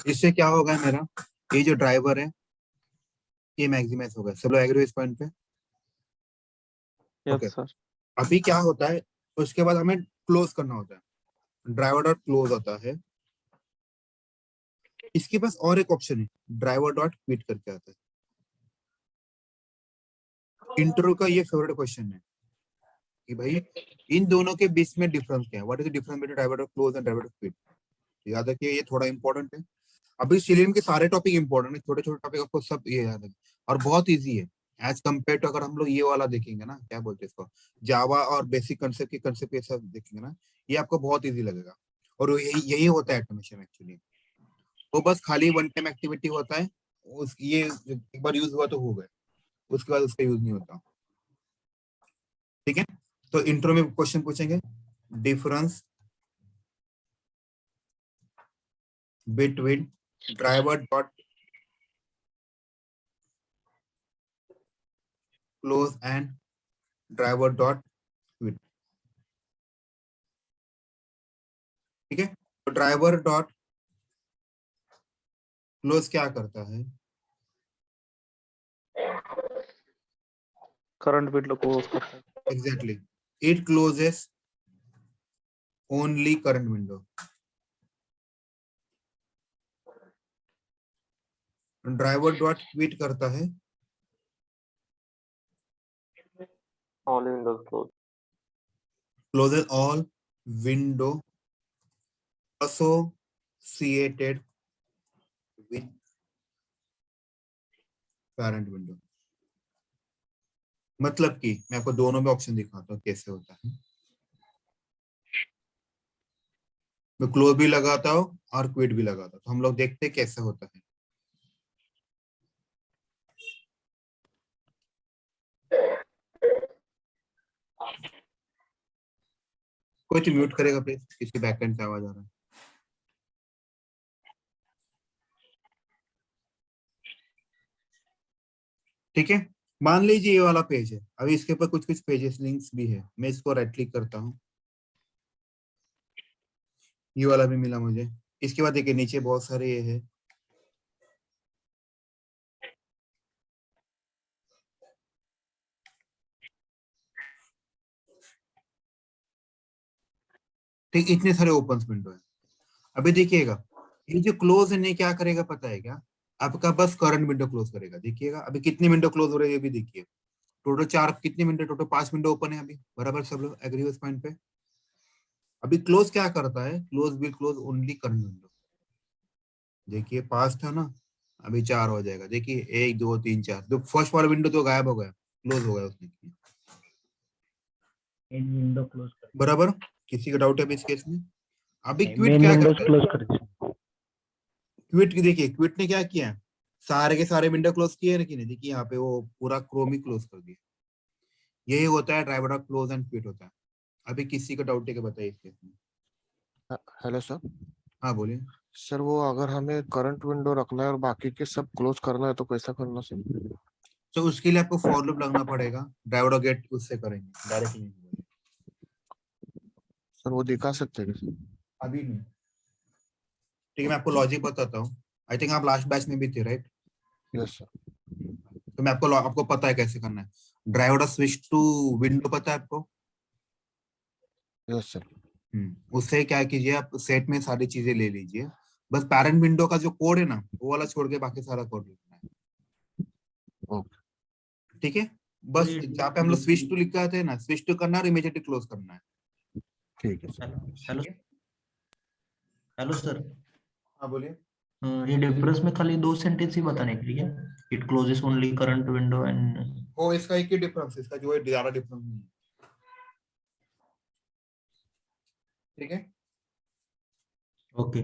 इससे क्या होगा मेरा, ये जो ड्राइवर है ये मैक्सिमाइज होगा। सब लोग एग्री इस पॉइंट पे? ओके। Yes sir. अभी क्या होता है, उसके बाद हमें क्लोज करना होता है, ड्राइवर डॉट क्लोज होता है। इसके पास और एक ऑप्शन है, ड्राइवर डॉट क्विट करके आता है। इंटरव्यू का ये फेवरेट क्वेश्चन है कि भाई इन दोनों के बीच में डिफरेंस क्या है, what is the difference between driver dot close and driver dot quit. याद रखिए ये थोड़ा इंपॉर्टेंट है। अभी सिलियन के सारे टॉपिक इंपॉर्टेंट है, छोटे छोटे टॉपिक आपको सब ये याद है और बहुत इजी है एज कम्पेयर टू अगर हम लोग ये वाला देखेंगे ना, क्या बोलते हैं इसको, जावा और बेसिक कंसेप्ट के कंसेप्ट ये सब देखेंगे ना, ये आपको बहुत इजी लगेगा। और यही यही होता है ऑटोमेशन एक्चुअली। वो बस खाली वन टाइम एक्टिविटी होता है, उस ये एक बार यूज हुआ तो हो गया, उसके बाद उसका यूज नहीं होता। ठीक है, तो इंट्रो में क्वेश्चन पूछेंगे, difference between driver dot close and driver dot quit. ठीक है, तो ड्राइवर डॉट क्लोज क्या करता है? करंट विंडो क्लोज करता है। Exactly, it closes only current window. Driver dot quit करता है all windows close. Closes all window associated with parent window। मतलब कि मैं आपको दोनों में ऑप्शन दिखाता हूँ कैसे होता है। मैं क्लोज भी लगाता हूँ और क्विट भी लगाता हूँ, तो हम लोग देखते हैं कैसे होता है। कोई तो म्यूट करेगा प्लीज, किसी बैकएंड से आवाज आ रहा है। ठीक है, मान लीजिए ये वाला पेज है, अभी इसके ऊपर कुछ कुछ पेजेस लिंक्स भी है, मैं इसको राइट क्लिक करता हूँ, ये वाला भी मिला मुझे। इसके बाद देखिए नीचे बहुत सारे ये है। ठीक, इतने सारे ओपन विंडो है। अभी देखिएगा ये जो क्लोज है, नहीं क्या करेगा पता है क्या, आपका बस करंट विंडो क्लोज करेगा। देखिएगा अभी कितनी विंडो क्लोज हो रही है, ये भी देखिए। टोटल चार, कितनी विंडो, टोटल 5 विंडो ओपन है अभी, बराबर सब लोग एग्री उस पॉइंट पे। अभी क्लोज क्या करता है, close will close only current window. देखिए 5 था ना, अभी 4 हो जाएगा। देखिए 1 2 3 4, तो फर्स्ट वाला विंडो तो गायब हो गया, क्लोज हो गया उसने, मेन विंडो क्लोज कर बराबर। किसी का डाउट है अभी इस केस में? अभी दी, क्विट मेन क्या विंडोज करता है, क्लोज कर दी। क्विट देखिए, क्विट ने क्या किया, सारे के सारे विंडो क्लोज किए ना कि नहीं, देखिए यहाँ पे वो पूरा क्रोम ही क्लोज कर दिया। यही होता है driver of close and quit होता है। अभी किसी का डाउट है कि बताइए इस केस में। Hello sir. हाँ बोलिए। सर वो अगर हमें करंट विंडो रखना है और बाकी के सब क्लोज करना है तो कैसा करना सर? तो उसके लिए आपको फॉर लूप लगना पड़ेगा, ड्राइवर और गेट उससे करेंगे, डायरेक्टली नहीं होगा। सर वो दिखा सकते हैं सर? अभी नहीं। ठीक है, मैं आपको लॉजिक बताता हूँ। आई थिंक आप लास्ट बैच में भी थे राइट? Yes sir. तो मैं आपको आपको पता है कैसे करना है। ड्राइवर स्विच टू विंडो पता है आपको? Yes sir. उससे क्या कीजिए, आप सेट में सारी चीजें ले लीजिए, बस पैरेंट विंडो का जो कोड है ना वो वाला छोड़ के बाकी सारा कोड लिखना है। ओके। ठीक है, बस जहाँ पे हम लोग स्विच टू लिख के आते हैं ना, स्विच टू करना है और इमीडिएटली क्लोज करना है। ठीक है सर। Hello hello sir. हाँ बोलिए। ये डिफरेंस में खाली 2 सेंटेंस ही बताने के लिए, it closes only current window end. वो इसका एक ही डिफरेंस है, इसका जो है ज्यादा डिफरेंस नहीं है। ठीक है, ओके।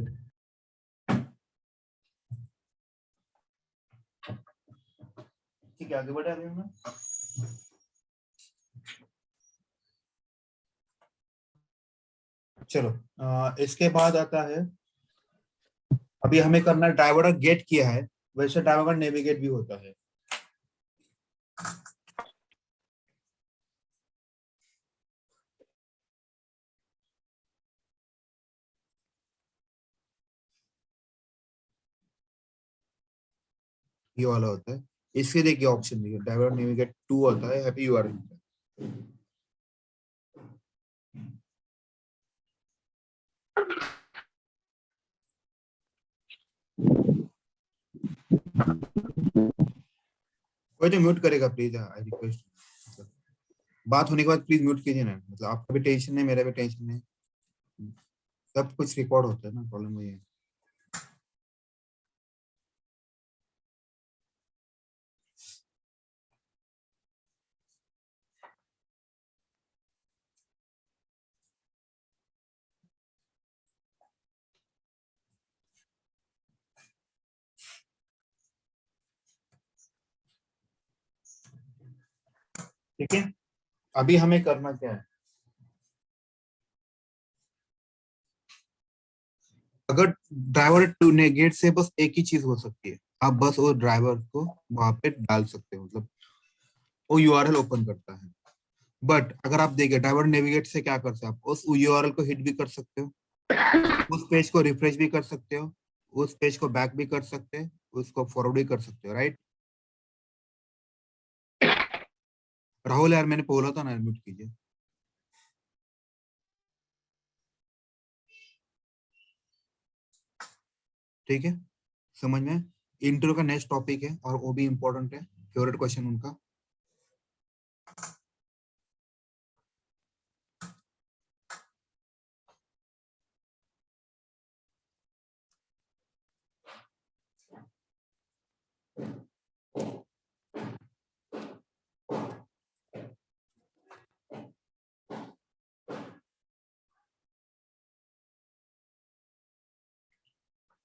ठीक है, आगे बढ़े अभी हम। चलो इसके बाद आता है, अभी हमें करना है ड्राइवर गेट किया है, वैसे ड्राइवर नेविगेट भी होता है। ये वाला होता है। इसके देखिए ऑप्शन देखिए, डाइवर्ट नेविगेट 2 होता है, हैप्पी यूआरएल। कोई तो म्यूट करेगा प्लीज, आई रिक्वेस्ट। बात होने के बाद प्लीज म्यूट कीजिए ना, मतलब आपका भी टेंशन नहीं, मेरा भी टेंशन नहीं, सब कुछ रिकॉर्ड होता है ना, प्रॉब्लम वही है। ठीक है, अभी हमें करना क्या है, अगर ड्राइवर टू नेगेट से बस एक ही चीज हो सकती है, आप बस वो ड्राइवर को वहां पे डाल सकते हो, मतलब वो यूआरएल ओपन करता है। बट अगर आप देखिए ड्राइवर नेविगेट से क्या करते हैं, आप उस यूआरएल को हिट भी कर सकते हो, उस पेज को रिफ्रेश भी कर सकते हो, उस पेज को बैक भी कर सकते हैं, उसको फॉरवर्ड भी कर सकते हो, राइट। राहुल यार मैंने बोला था ना, म्यूट कीजिए। ठीक है, समझ में। इंट्रो का नेक्स्ट टॉपिक है और वो भी इम्पोर्टेंट है, फेवरेट क्वेश्चन उनका।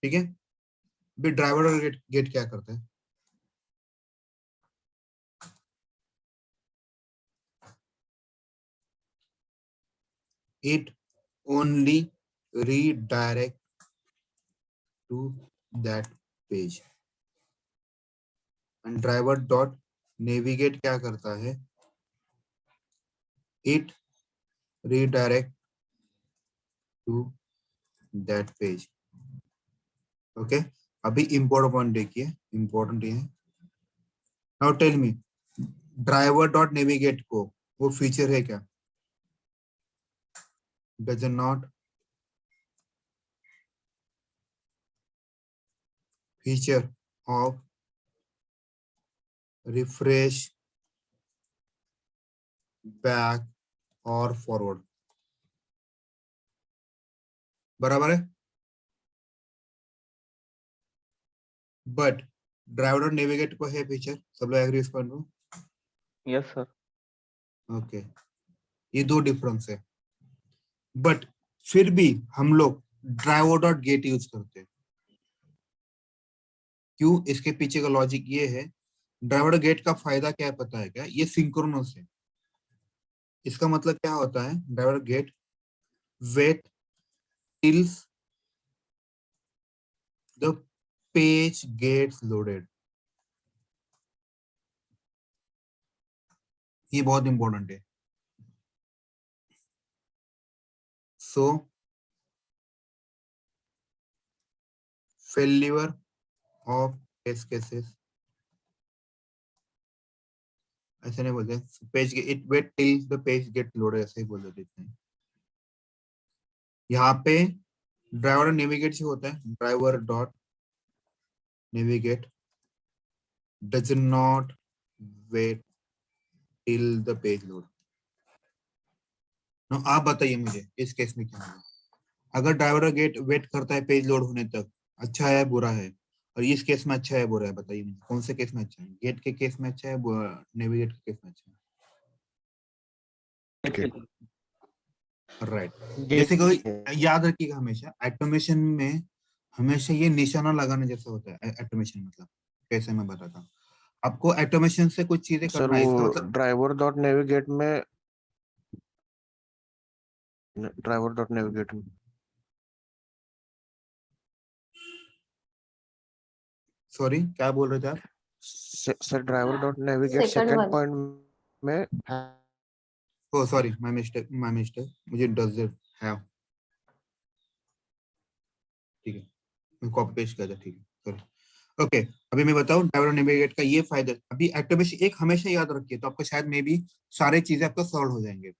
ठीक है, भी ड्राइवर और गेट गेट क्या करता है, it only redirect to that page, and driver dot navigate क्या करता है, it redirect to that page। Okay, अभी इम्पोर्टेंट पॉइंट देखिए, इम्पोर्टेंट ये है। Now tell me, driver dot navigate को वो फीचर है क्या, does not feature of refresh back और फॉरवर्ड, बराबर है। बट ड्राइवर डॉट नेविगेट को है फीचर, सब लोग एग्री इस पॉइंट में। Yes sir. ओके, ये दो डिफरेंस है, बट फिर भी हम लोग ड्राइवर डॉट गेट यूज करते हैं। क्यों, इसके पीछे का लॉजिक ये है, ड्राइवर डॉट गेट का फायदा क्या है पता है क्या, ये सिंक्रोनस है। इसका मतलब क्या होता है, driver dot get wait tills the page gets loaded, ये बहुत इंपॉर्टेंट है। So failure of test cases, ऐसे नहीं बोलते, page it wait till the page get loaded, ऐसे ही बोल देते हैं। यहाँ पे ड्राइवर नेविगेट से होता है, driver dot navigate does not wait till the page load. आप बताइए मुझे इस केस में क्या होगा, अगर ड्राइवर गेट वेट करता है पेज लोड होने तक, अच्छा है बुरा है, और इस केस में अच्छा है बुरा है, बताइए मुझे कौन से केस में अच्छा है, गेट के केस में अच्छा है, नेविगेट के केस में अच्छा है, राइट। जैसे कोई याद रखिएगा हमेशा, ऑटोमेशन में हमेशा ये निशाना लगाने जैसा होता है। ऑटोमेशन मतलब कैसे, मैं बताता हूँ आपको, ऑटोमेशन से कुछ चीजें सर करना है, इसका वो मतलब ड्राइवर डॉट नेविगेट में, ड्राइवर डॉट नेविगेट में सॉरी क्या बोल रहे थे आप, sir driver dot navigate second second one. Point में ओ सॉरी माय मिस्टेक, मुझे डज इट हैव, ठीक है मैं कॉपी पेस्ट किया था, ठीक है सॉरी। ओके अभी मैं बताऊं ड्राइवर नेविगेट का ये फायदा। अभी ऑटोमेशन एक हमेशा याद रखिए, तो आपको शायद में भी सारी चीजें आपको सॉल्व हो जाएंगे।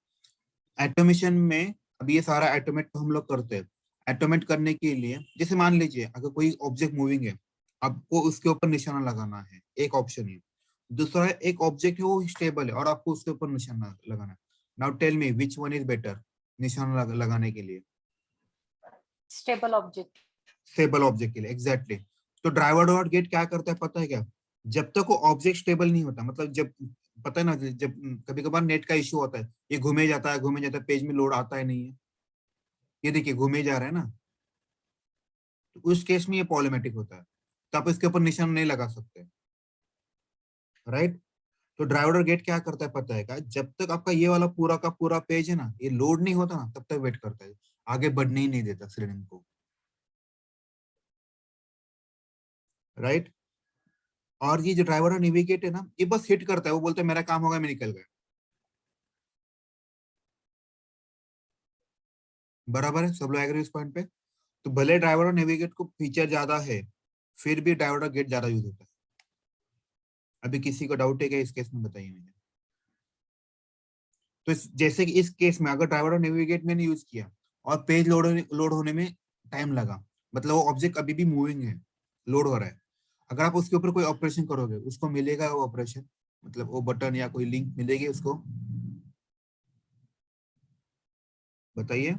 ऑटोमेशन में अभी ये सारा ऑटोमेट तो हम लोग करते हैं। ऑटोमेट करने के लिए जैसे मान लीजिए अगर कोई ऑब्जेक्ट मूविंग है, आपको उसके ऊपर निशाना लगाना है, एक ऑप्शन है। दूसरा है एक ऑब्जेक्ट है वो स्टेबल है और आपको उसके ऊपर निशाना लगाना है। Now tell me which one is better निशाना लगाने के लिए? Stable object. स्टेबल ऑब्जेक्ट के लिए एग्जैक्टली तो ड्राइवर डॉट गेट क्या करता है पता है क्या? जब तक वो ऑब्जेक्ट स्टेबल नहीं होता, मतलब जब पता है ना, जब कभी कभार नेट का इश्यू होता है, ये घूमे जाता है, पेज में लोड आता है नहीं है, ये देखिए घूमे जा रहा है ना, तो उस केस में ये प्रॉब्लमेटिक होता है, तो आप इसके ऊपर निशान नहीं लगा सकते, राइट? तो ड्राइवर गेट क्या करता है पता है क्या? जब तक आपका ये वाला पूरा का पूरा पेज है ना, ये लोड नहीं होता ना, तब तक वेट करता है, आगे बढ़ने ही नहीं देता सिलेंडर को, राइट? और ये जो ड्राइवर नेविगेट है ना, ये बस हिट करता है, वो बोलता है मेरा काम होगा, मैं निकल गया। बराबर है, सब लोग एग्री इस पॉइंट पे? तो भले ड्राइवर और नेविगेट को फीचर ज्यादा है, फिर भी ड्राइवर और गेट ज्यादा यूज होता है। अभी किसी को डाउट है क्या इस केस में? बताइए मुझे। तो जैसे कि इस केस में अगर ड्राइवर और नेविगेट मैंने यूज किया और पेज लोड होने में टाइम लगा, मतलब वो ऑब्जेक्ट अभी भी मूविंग है, लोड हो रहा है, अगर आप उसके ऊपर कोई ऑपरेशन करोगे, उसको मिलेगा वो ऑपरेशन, मतलब वो बटन या कोई लिंक मिलेगी उसको? बताइए।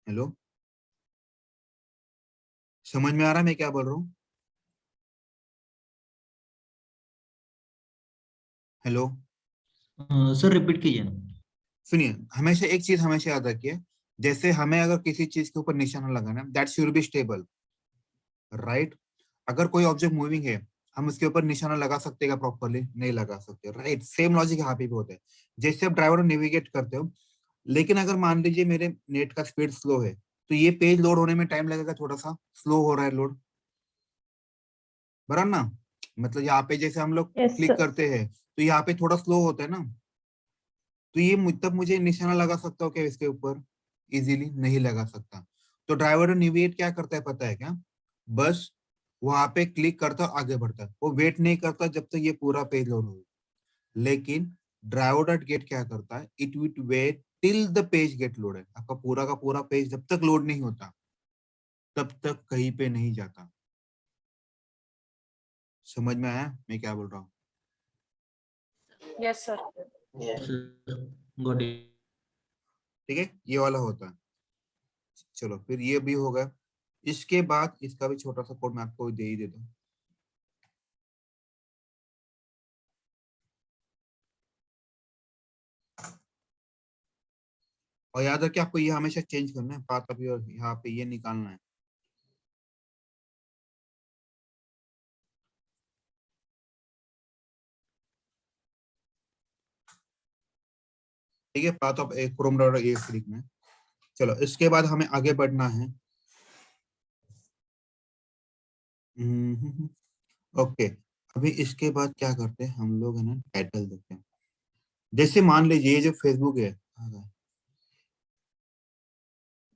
हेलो, समझ में आ रहा है मैं क्या बोल रहा हूँ? हेलो, सर रिपीट कीजिए ना। सुनिए, हमेशा एक चीज हमेशा याद रखिए, जैसे हमें अगर किसी चीज के ऊपर निशाना लगाना है, that should be stable, right? अगर कोई ऑब्जेक्ट मूविंग है, हम उसके ऊपर निशाना लगा सकते हैं क्या प्रॉपरली? नहीं लगा सकते, राइट? सेम लॉजिक यहाँ पे भी होता है। जैसे आप ड्राइवर नेविगेट करते हो, लेकिन अगर मान लीजिए मेरे नेट का स्पीड स्लो है, तो ये पेज लोड होने में टाइम लगेगा, थोड़ा सा स्लो हो रहा है लोड, बराबर ना? मतलब यहाँ पे जैसे हम लोग यस क्लिक सर। करते हैं, तो यहाँ पे थोड़ा स्लो होता है ना, तो ये तब मुझे निशाना लगा सकता हूँ क्या इसके ऊपर? इजीली नहीं लगा सकता। तो ड्राइवर नेविगेट क्या करता है पता है क्या? बस वहां पे क्लिक करता है, आगे बढ़ता है, वो वेट नहीं करता जब तक ये पूरा पेज लोड हो। लेकिन ड्राइवर डॉट गेट क्या करता है? It will wait till the page get loaded. आपका पूरा का पूरा पेज जब तक लोड नहीं होता, तब तक कहीं पे नहीं जाता। समझ में आया मैं क्या बोल रहा हूँ? Yes sir. Got it. ठीक है, ये वाला होता है। चलो फिर ये भी होगा। इसके बाद इसका भी छोटा सा कोड मैं आपको दे ही देता हूँ। और याद रखिए आपको ये हमेशा चेंज करना है, पाथ अभी और यहाँ पे ये निकालना है। ठीक है, पाथ ऑफ एक क्रोम डॉट ए लिखना है। चलो इसके बाद हमें आगे बढ़ना है। ओके, अभी इसके बाद क्या करते हैं हम लोग, है ना, टाइटल देते हैं। जैसे मान लीजिए ये जो फेसबुक है,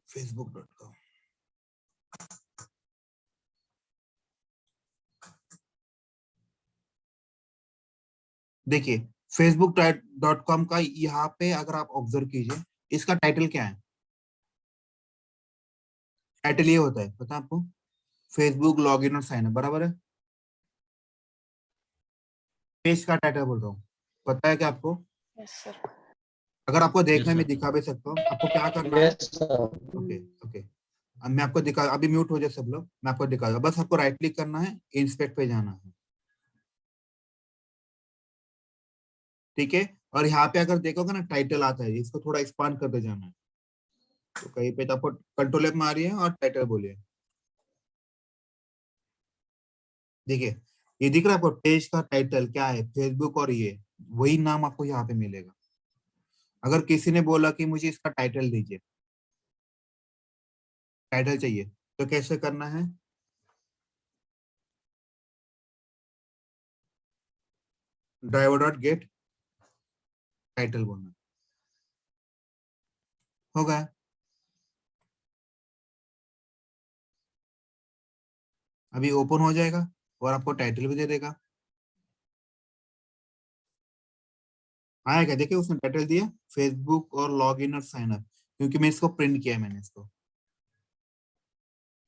facebook.com, देखिए facebook.com का यहाँ पे अगर आप ऑब्जर्व कीजिए, इसका टाइटल क्या है? टाइटल ये होता है, पता है आपको? फेसबुक लॉगिन और साइन अप, बराबर है? पेज का टाइटल बोल रहा हूँ, पता है क्या आपको? Yes sir. अगर आपको देखना यस है मैं सर। दिखा भी सकता हूँ, आपको क्या करना है? Yes sir. ओके ओके, अब मैं आपको दिखा, अभी म्यूट हो जाए सब लोग, मैं आपको दिखा दूंगा। बस आपको राइट क्लिक करना है, इंस्पेक्ट पे जाना है, ठीक है? और यहाँ पे अगर देखोगे ना टाइटल आता है, इसको थोड़ा एक्सपांड करते जाना है। तो कहीं पे तो आपको कंट्रोल एफ मारिए और टाइटल बोलिए। देखिए ये दिख रहा है आपको, पेज का टाइटल क्या है? फेसबुक, और ये वही नाम आपको यहाँ पे मिलेगा। अगर किसी ने बोला कि मुझे इसका टाइटल दीजिए, टाइटल चाहिए, तो कैसे करना है? ड्राइवर डॉट गेट टाइटल बोलना, होगा? अभी ओपन हो जाएगा और आपको टाइटल भी दे देगा। आया क्या, देखिए उसने टाइटल दिया फेसबुक और लॉग इन और साइन अप, क्योंकि मैं इसको प्रिंट किया है मैंने इसको।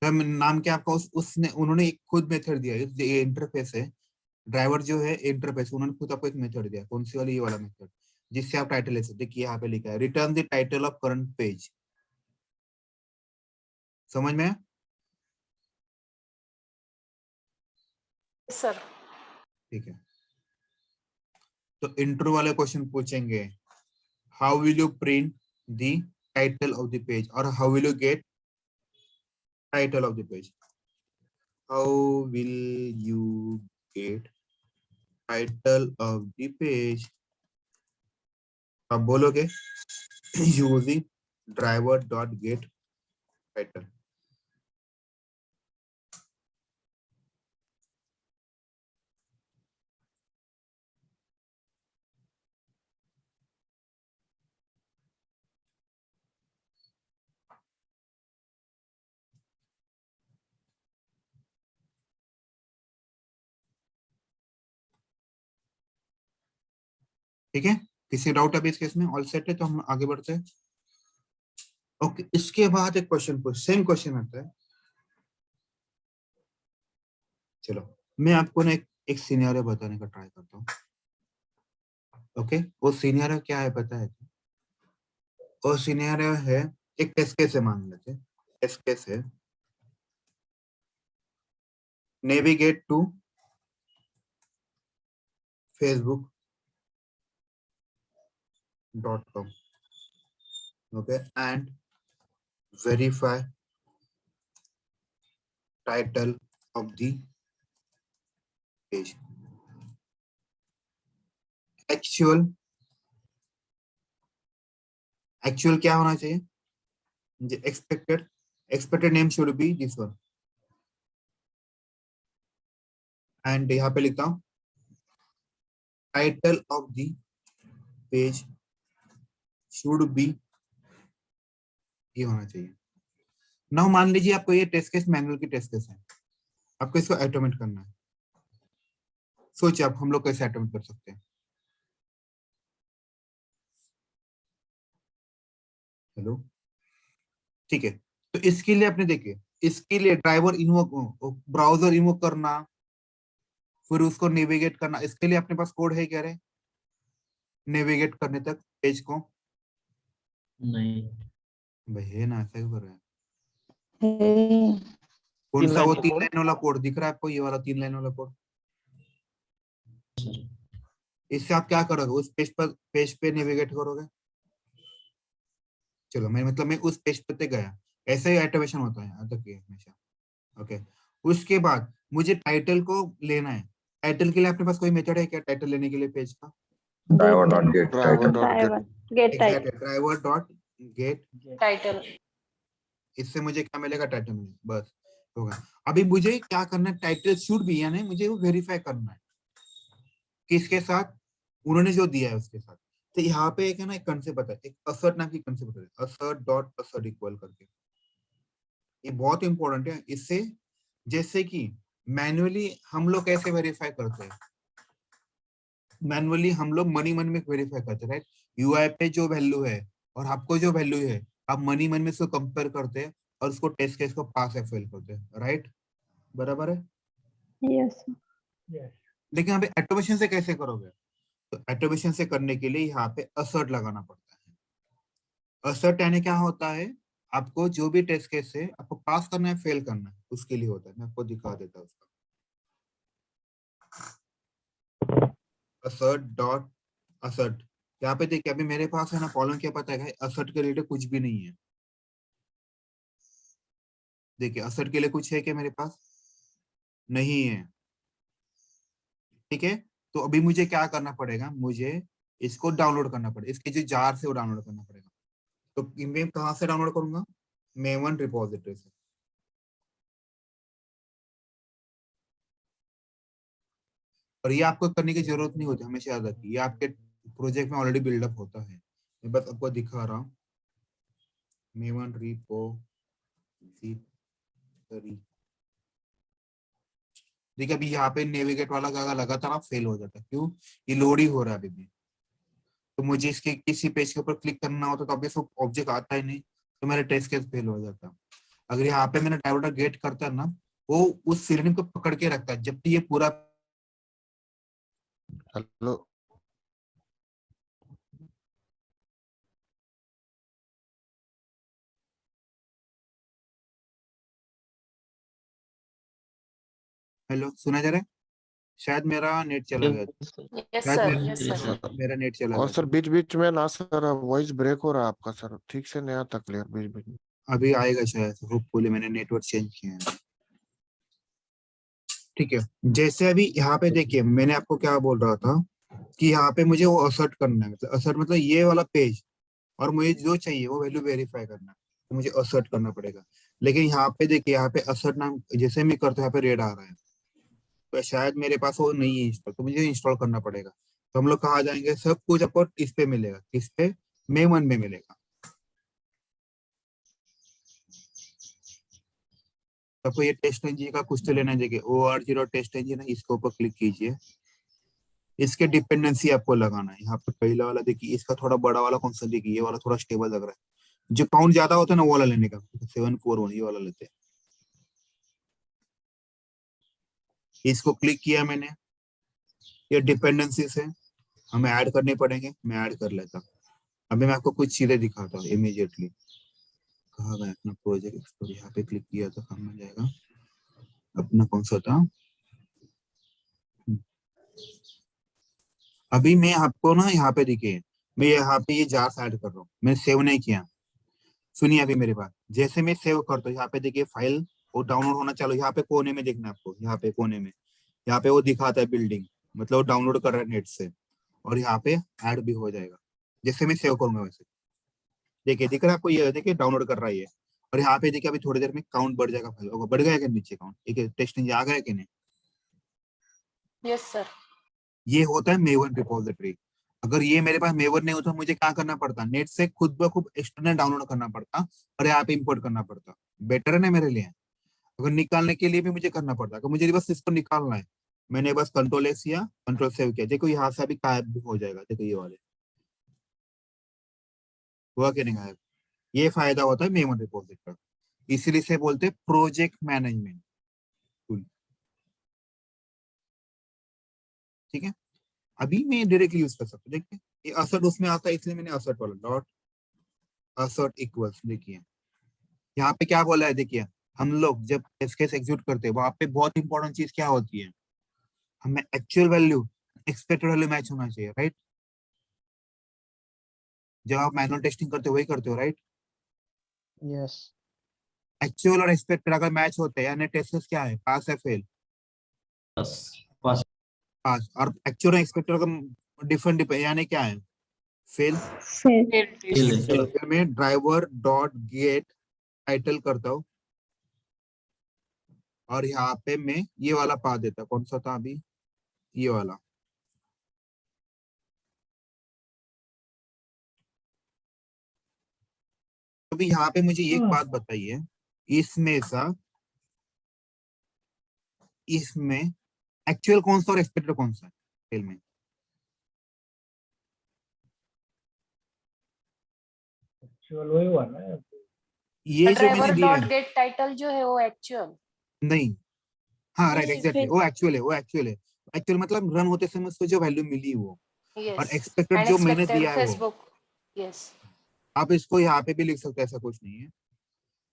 तो नाम क्या आपका, उसने उन्होंने एक खुद मेथड दिया, ये इंटरफेस है, ड्राइवर जो है इंटरफेस, उन्होंने खुद आपको एक मेथड दिया। कौन सी वाली, ये वाला मेथड, जिससे आप टाइटल ले सकते। देखिए यहाँ पे लिखा है return the title of current page. समझ में आया? सर ठीक है, तो इंट्रो वाले क्वेश्चन पूछेंगे, how will you print the title of the page, और how will you get title of the page. How will you get title of the page, आप बोलोगे using driver dot get title. ठीक है, किसी doubt अभी इस case में? All set है, तो हम आगे बढ़ते हैं। ओके, इसके बाद एक क्वेश्चन पूछ, सेम क्वेश्चन आता है। चलो मैं आपको ना एक सिनेरियो बताने का ट्राई करता हूँ। ओके, वो सिनेरियो क्या है पता है? वो सिनेरियो है, एक टेस्ट केस है, मान लेते हैं टेस्ट केस है, navigate to facebook.com, okay, and verify title of the page. Actual क्या होना चाहिए? Expected name should be this one, and यहाँ पे लिखता हूँ title of the page should be, ये होना चाहिए। नाउ मान लीजिए आपको ये टेस्ट केस मैनुअल की टेस्ट केस है, आपको इसको ऑटोमेट करना है। सोचिए आप हम लोग कैसे ऑटोमेट कर सकते हैं। हेलो, ठीक है, तो इसके लिए आपने देखिए, इसके लिए ड्राइवर इन्वोक, ब्राउजर इन्वोक करना, फिर उसको नेविगेट करना, इसके लिए अपने पास कोड है क्या रे नेविगेट करने तक पेज को? नहीं। भाई है ना, ऐसा क्यों कर रहा है? हम्म, कौन सा वो का 3 कोड। लाइन वाला कोड दिख रहा है आपको, ये वाला 3 लाइन वाला कोड? सर इससे आप क्या करोगे, उस पेज पे नेविगेट करोगे। चलो मैं मतलब मैं उस पेज पे गया, ऐसे ही ऑटोमेशन होता है याद रखिए हमेशा। ओके, उसके बाद मुझे टाइटल को लेना है। टाइटल के लिए अपने पास कोई मेथड है क्या, टाइटल लेने के लिए पेज का? driver dot get driver title. Dot get driver get exact driver dot get, title. इससे मुझे क्या मिलेगा, टाइटल मिलेगा, बस होगा। अभी मुझे क्या करना है, टाइटल शुड भी, यानी मुझे वो वेरीफाई करना है किसके साथ, उन्होंने जो दिया है उसके साथ। तो यहाँ पे एक है ना, एक कंसेप्ट है, एक असर्ट नाम की कंसेप्ट है, असर्ट डॉट असर्ट इक्वल करके। ये बहुत इंपॉर्टेंट है, इससे जैसे कि मैनुअली हम लोग कैसे वेरीफाई करते हैं, मैनुअली हम लोग मनी मन में वेरीफाई करते हैं, राइट? यूआई पे जो वैल्यू है और आपको जो वैल्यू है, आप मनी मन में इसको कंपेयर करते हैं और उसको टेस्ट केस को पास या फेल करते हैं, राइट? बराबर है। यस लेकिन अभी ऑटोमेशन से कैसे करोगे? तो ऑटोमेशन से करने के लिए यहाँ पे असर्ट लगाना पड़ता है। असर्ट यानी क्या होता है, आपको जो भी टेस्ट केस है आपको पास करना है, फेल करना है, उसके लिए होता है। मैं आपको दिखा देता हूँ उसका। असर्ट डॉट असर्ट, यहाँ पे देखिए अभी मेरे पास है ना कॉलम, क्या पता है असर्ट के रिलेटेड कुछ भी नहीं है। देखिए असर्ट के लिए कुछ है क्या मेरे पास? नहीं है। ठीक है, तो अभी मुझे क्या करना पड़ेगा, मुझे इसको डाउनलोड करना पड़ेगा, इसके जो जार से वो डाउनलोड करना पड़ेगा। तो मैं कहाँ से डाउनलोड करूंगा? मेवन रिपोजिटरी से। और ये आपको करने की जरूरत नहीं होती, हमेशा याद रखिए, ये आपके प्रोजेक्ट में ऑलरेडी बिल्डअप होता है। मैं बस आपको दिखा रहा हूँ, मेवन रिपोजिटरी। देखिए अभी यहाँ पे नेविगेट वाला जगह लगातार आप फेल हो जाता है, क्यों? ये लोड ही हो रहा है अभी भी। तो मुझे इसके किसी पेज के ऊपर क्लिक करना होता तो अभी सब ऑब्जेक्ट आता ही नहीं, तो मेरा टेस्ट केस फेल हो जाता। अगर यहाँ पे मैंने डायवर्टर गेट करता है ना, वो उस सिलेंडर को पकड़ के रखता है जबकि ये पूरा हेलो, हेलो सुना जा रहा है? शायद मेरा नेट चला गया, Yes, शायद sir. मेरा Yes, Yes, sir. sir. मेरा नेट चला और गया सर था। बीच बीच में ना सर वॉइस ब्रेक हो रहा है आपका सर, ठीक से नहीं आता क्लियर बीच बीच में। अभी आएगा शायद, होपफुली मैंने नेटवर्क चेंज किया है। ठीक है, जैसे अभी यहाँ पे देखिए मैंने आपको क्या बोल रहा था कि यहाँ पे मुझे वो असर्ट करना है, मतलब असर्ट मतलब ये वाला पेज, और मुझे जो चाहिए वो वैल्यू वेरीफाई करना है, तो मुझे असर्ट करना पड़ेगा। लेकिन यहाँ पे देखिए, यहाँ पे असर्ट नाम जैसे मैं करता हूँ यहाँ पे रेड आ रहा है, तो शायद मेरे पास वो नहीं है इंस्टॉल, तो मुझे इंस्टॉल करना पड़ेगा। तो हम लोग कहाँ जाएंगे? सब कुछ आपको इस पे मिलेगा, किस पे? मेमन में मिलेगा। आपको ये टेस्ट इंजन का कुछ तो लेना है, देखिए OR0 टेस्ट इंजन है, इसके ऊपर क्लिक कीजिए। इसके डिपेंडेंसी आपको लगाना है। यहाँ पे पहला वाला देखिए, इसका थोड़ा बड़ा वाला कौन सा, देखिए ये वाला थोड़ा स्टेबल लग रहा है। जो काउंट ज्यादा होता है ना वो वाला लेने का, 741 ये वाला लेते हैं। इसको क्लिक किया मैंने, ये डिपेंडेंसी से हमें ऐड करने पड़ेंगे, मैं ऐड कर लेता हूँ। अभी मैं आपको कुछ चीजें दिखाता हूँ इमीडिएटली। कहाँ गया अपना प्रोजेक्ट एक्सप्लोर? यहाँ पे क्लिक किया तो काम मिल जाएगा। अपना कौन सा था? अभी मैं आपको ना यहाँ पे देखिए, मैं यहाँ पे ये जार्स ऐड कर रहा हूँ, मैं सेव नहीं किया। सुनिए अभी मेरी बात, जैसे मैं सेव करता हूँ यहाँ पे देखिए फाइल वो डाउनलोड होना चालू, यहाँ पे कोने में देखना है आपको, यहाँ पे कोने में, यहाँ पे वो दिखाता है बिल्डिंग, मतलब वो डाउनलोड कर रहा है नेट से, और यहाँ पे ऐड भी हो जाएगा जैसे मैं सेव करूंगा वैसे। देखिए दिख रहा है आपको, ये देखिए डाउनलोड कर रहा है ये। और यहाँ पे देखिए अभी थोड़ी देर में काउंट बढ़ जाएगा, फाइल बढ़ गया क्या नीचे काउंट? ठीक है, टेस्ट आ गया कि नहीं? Yes, sir. ये होता है मेवन रिपोजिटरी। अगर ये मेरे पास मेवन नहीं होता, मुझे क्या करना पड़ता? नेट से खुद ब खुद एक्सटर्नल डाउनलोड करना पड़ता और यहाँ पे इंपोर्ट करना पड़ता। बेटर है ना मेरे लिए? अगर निकालने के लिए भी मुझे करना पड़ता, अगर मुझे बस इसको निकालना है, मैंने बस कंट्रोल S किया, कंट्रोल सेव किया, देखो यहाँ से अभी गायब भी हो जाएगा। देखो ये वाले हुआ कि नहीं गायब? ये फायदा होता है मेमोरी डिपॉजिट का, इसीलिए से बोलते हैं प्रोजेक्ट मैनेजमेंट टूल। ठीक है, अभी मैं डायरेक्टली यूज कर सकता हूँ। देखिए ये असर्ट उसमें आता है, इसलिए मैंने असर्ट वाला डॉट असर्ट इक्वल्स, देखिए यहाँ पे क्या बोला है। देखिए हम लोग जब टेस्ट केस एग्जीक्यूट करते हैं, वहां पे बहुत इंपॉर्टेंट चीज क्या होती है? हमें actual value expected value match होना चाहिए, राइट? जब आप मैनुअल टेस्टिंग करते हो वही करते हो, राइट? यस एक्चुअल और एक्सपेक्टेड अगर मैच होते हैं, यानी टेस्ट केस क्या है, पास है फेल? पास पास। और एक्चुअल और एक्सपेक्टेड का डिफरेंट यानी क्या है, फेल। Fail. फेल है। चलो फिर मैं ड्राइवर डॉट गेट टाइटल करता हूँ, और यहाँ पे मैं ये वाला पा देता, कौन सा था अभी, ये वाला। अभी यहाँ पे मुझे एक बात बताइए, इसमें सा इसमें एक्चुअल कौन सा और एक्सपेक्टेड कौन सा है फेल में? एक्चुअल वही हुआ ना। ये जो मैंने ड्राइवर दिया डॉट है, गेट टाइटल जो है वो एक्चुअल। नहीं, हाँ राइट नहीं, एग्जैक्टली, fail. वो एक्चुअल है, वो एक्चुअल है। एक्चुअल मतलब रन होते समय उसको जो वैल्यू मिली वो, और Yes. एक्सपेक्टेड And जो मैंने expected दिया है वो। Facebook. Yes. आप इसको यहाँ पे भी लिख सकते हैं, ऐसा कुछ नहीं है।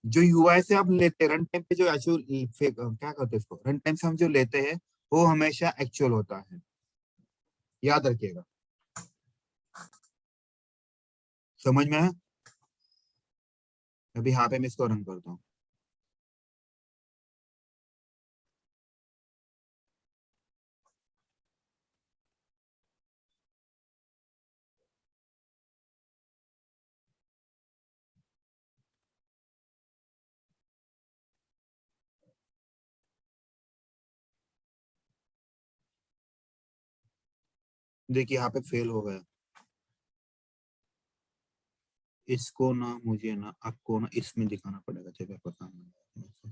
जो UI से आप लेते हैं रन टाइम पे, जो एक्चुअल क्या कहते हैं इसको, रन टाइम से हम जो लेते हैं वो हमेशा एक्चुअल होता है, याद रखिएगा। समझ में है? अभी यहाँ पे मैं इसको रन करता हूँ। देखिए यहाँ पे फेल हो गया। इसको ना मुझे ना आपको ना इसमें दिखाना पड़ेगा जगह पता नहीं।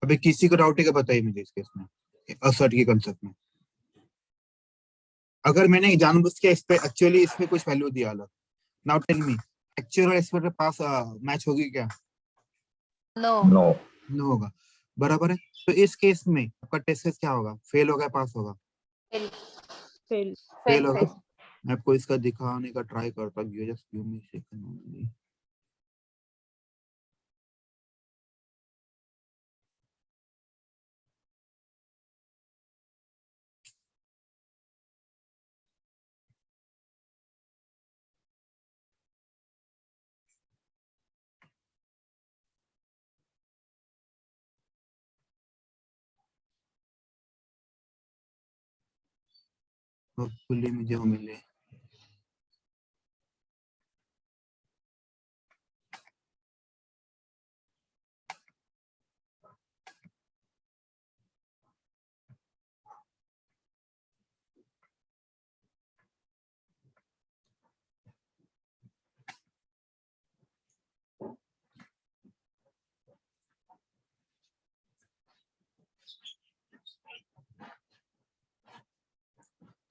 अभी किसी को डाउट है क्या, बताइए मुझे इस केस में, असर्ट के कंसेप्ट में। अगर मैंने जानबूझ के इस पे एक्चुअली इसमें कुछ वैल्यू दिया अलग, नाउ टेल मी एक्चुअल और एक्सपेक्टेड पास मैच होगी क्या? नो नो होगा, बराबर है। तो इस केस में आपका टेस्ट केस क्या होगा, फेल होगा पास होगा? फेल फेल फेल होगा। मैं आपको इसका दिखाने का ट्राई करता हूँ, just give me second only. Hopefully मुझे वो मिले।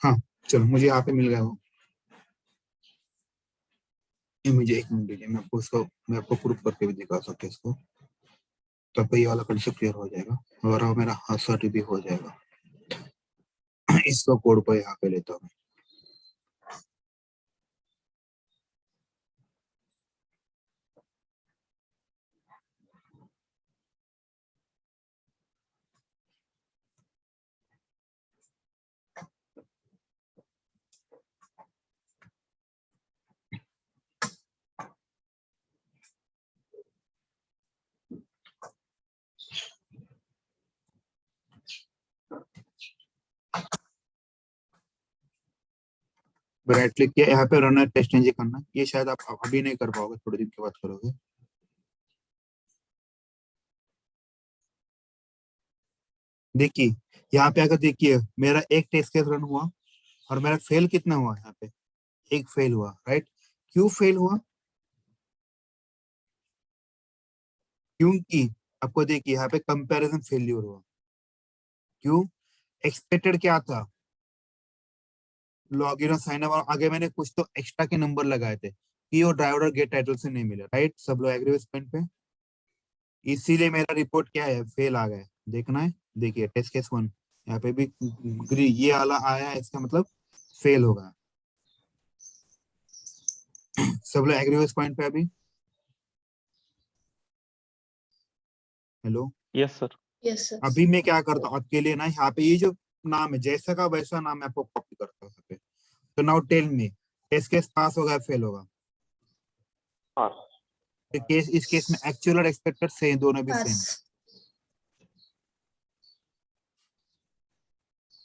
हाँ चलो, मुझे यहाँ पे मिल गया वो। ये मुझे एक मिनट दीजिए, मैं आपको प्रूफ करके भी दिखा सकता हूँ इसको, तब ये वाला कंसेप्ट क्लियर हो जाएगा और वो मेरा असर्ट भी हो जाएगा। इसको कोड को यहाँ पे लेता हूँ। राइट क्लिक किया, यहाँ पे रनर टेस्ट इंजन करना, ये शायद आप अभी नहीं कर पाओगे, थोड़े दिन के बाद करोगे। देखिए यहाँ पे अगर देखिए मेरा एक टेस्ट केस रन हुआ और मेरा फेल कितना हुआ, यहाँ पे एक फेल हुआ, राइट। क्यों फेल हुआ? क्योंकि आपको देखिए यहाँ पे कंपैरिजन फेल्यूर हुआ। क्यों? एक्सपेक्टेड क्या था, लॉगिन और साइन अप, और आगे मैंने कुछ तो एक्स्ट्रा के नंबर लगाए थे कि वो ड्राइवर और गेट टाइटल से नहीं मिला, राइट। सब लोग एग्री इस पॉइंट पे? इसीलिए मेरा रिपोर्ट क्या है, फेल आ गया है। देखना है, देखिए टेस्ट केस 1 यहाँ पे भी ये वाला आया है, इसका मतलब फेल होगा। सब लोग एग्री इस पॉइंट पे अभी? Hello, yes sir. Yes sir. अभी मैं क्या करता हूँ आपके लिए ना, यहाँ पे ये जो नाम है जैसा का वैसा नाम मैं आपको कॉपी करता हूँ यहाँ पे। तो now tell me, test case pass होगा फेल होगा? पास। तो केस, इस केस में एक्चुअल और एक्सपेक्टेड सेम, दोनों भी सेम।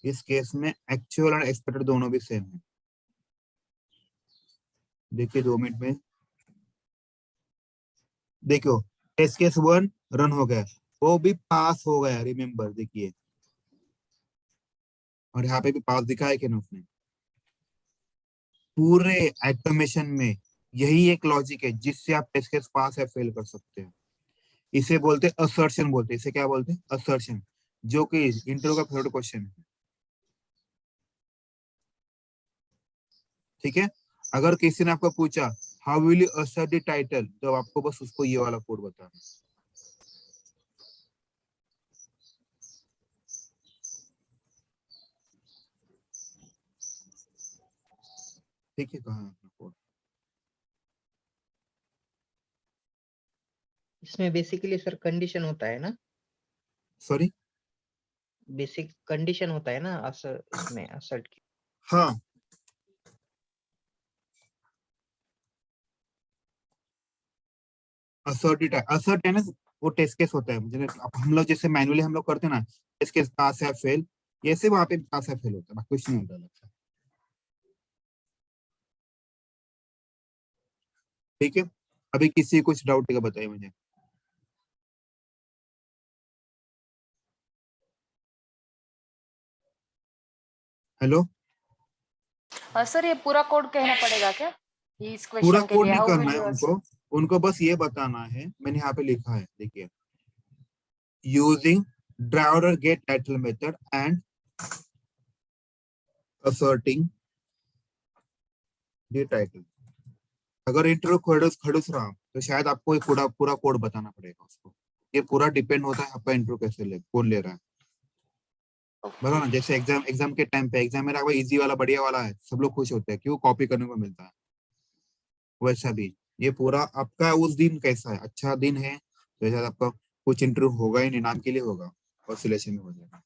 इस केस में एक्चुअल और एक्सपेक्टेड दोनों भी सेम है। देखिए 2 मिनट में देखो, टेस्ट केस 1 रन हो गया, वो भी पास हो गया, रिमेम्बर देखिए। और यहाँ पे भी पास दिखाया कि ना उसने। पूरे ऑटोमेशन में यही एक लॉजिक है जिससे आप टेस्ट केस पास या फेल कर सकते हैं। इसे बोलते हैं असर्शन, बोलते हैं इसे, क्या बोलते हैं, असर्शन, जो कि इंटरव्यू का फेवरेट क्वेश्चन है। ठीक है, अगर किसी ने आपको पूछा how will you assert the title, तो आपको बस उसको ये वाला कोड बताना। ठीक है, कहाँ है अपना कोड? इसमें बेसिकली सर कंडीशन होता है ना, सॉरी, बेसिक कंडीशन होता है ना असर, इसमें असर्ट की। हाँ असर्ट है ना, वो टेस्ट केस होता है। मुझे अब हम लोग जैसे मैनुअली हम लोग करते हैं ना, टेस्ट केस पास है फेल, ऐसे वहां पे पास है फेल होता है, बाकी कुछ नहीं होता लगता। ठीक है, अभी किसी कुछ डाउट है बताइए मुझे। हेलो, सर ये पूरा कोड कहना पड़ेगा क्या इस पूरा क्वेश्चन के कोड लिए, नहीं हाउ करना विल है यू उनको, उनको बस ये बताना है। मैंने यहाँ पे लिखा है, देखिए using driver or get title method and asserting the title. अगर इंटरव्यू खड़ूस रहा तो शायद आपको ये पूरा कोड बताना पड़ेगा उसको. ये पूरा डिपेंड होता है आपका इंटरव्यू कैसे कौन ले रहा है. बता ना, जैसे एग्जाम के टाइम पे एग्जाम मेरा इजी वाला बढ़िया वाला है, सब लोग खुश होते हैं, क्यों? कॉपी करने को मिलता है. वैसा भी ये पूरा आपका उस दिन कैसा है, अच्छा दिन है तो शायद आपका कुछ इंटरव्यू होगा ही नहीं, नाम के लिए होगा और सिलेक्शन में हो जाएगा.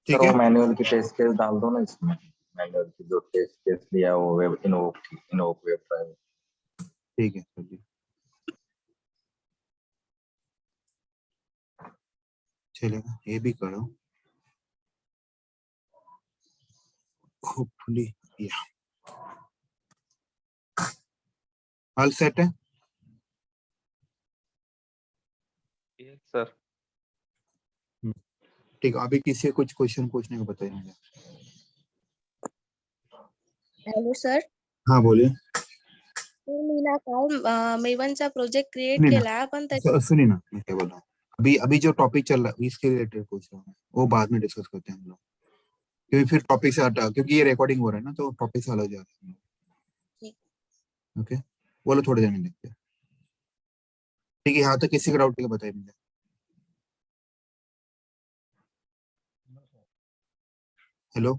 ठीक सर है, वो मैनुअल की टेस्ट केस डाल दो ना इसमें, मैनुअल की जो टेस्ट केस लिया है वो वेब इनोक वेब ड्राइव. ठीक है सर जी. चलेगा, ये भी करो. होपफुली या ऑल सेट है. Yes sir. ठीक है, अभी किसी को कुछ क्वेश्चन पूछने को बताइए मुझे. हॅलो सर, हाँ बोलिए. मी ना काल मेवनचा प्रोजेक्ट क्रिएट सुनिए ना. केला पण त्याच्या सुनिए ना मैं क्या बोल रहा हूँ. अभी जो टॉपिक चल रहा है इसके रिलेटेड पूछ रहा हूँ, वो बाद में डिस्कस करते हैं हम लोग, क्योंकि फिर टॉपिक से हटा, क्योंकि ये रिकॉर्डिंग हो रहा है ना, तो टॉपिक से अलग जा रहे हैं. ठीक. ओके, बोलो थोड़े देर में देखते हैं. ठीक है, यहाँ तक किसी का डाउट नहीं बताइए मुझे. Hello.